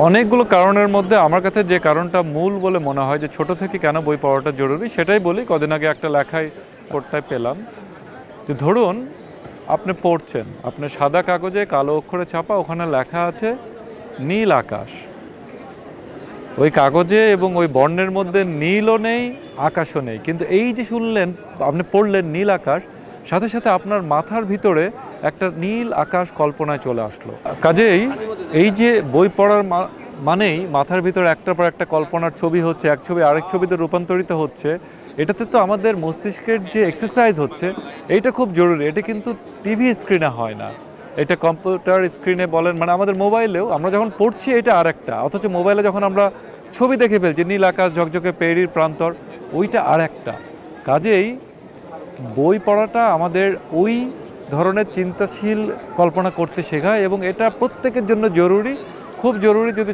অনেকগুলো কারণের মধ্যে আমার কাছে যে কারণটা মূল বলে মনে হয় যে ছোট থেকে কেন বই পড়াটা জরুরি সেটাই বলি। কদিন আগে একটা লেখায় পড়তে পেলাম যে ধরুন আপনি পড়ছেন, আপনার সাদা কাগজে কালো অক্ষরে ছাপা, ওখানে লেখা আছে নীল আকাশ। ওই কাগজে এবং ওই বর্ণের মধ্যে নীলও নেই, আকাশও নেই, কিন্তু এই যে শুনলেন, আপনি পড়লেন নীল আকাশ, সাথে সাথে আপনার মাথার ভিতরে একটা নীল আকাশ কল্পনায় চলে আসলো। কাজেই এই যে বই পড়ার মানেই মাথার ভিতরে একটার পর একটা কল্পনার ছবি হচ্ছে, এক ছবি আরেক ছবিতে রূপান্তরিত হচ্ছে। এটাতে তো আমাদের মস্তিষ্কের যে এক্সারসাইজ হচ্ছে এইটা খুব জরুরি। এটা কিন্তু টিভি স্ক্রিনে হয় না, এটা কম্পিউটার স্ক্রিনে বলেন, মানে আমাদের মোবাইলেও আমরা যখন পড়ছি এটা আরেকটা, অথচ মোবাইলে যখন আমরা ছবি দেখে ফেলছি নীল আকাশ ঝকঝকে পেরির প্রান্তর, ওইটা আরেকটা। কাজেই বই পড়াটা আমাদের ওই ধরনের চিন্তাশীল কল্পনা করতে শেখায় এবং এটা প্রত্যেকের জন্য জরুরি, খুব জরুরি। যদি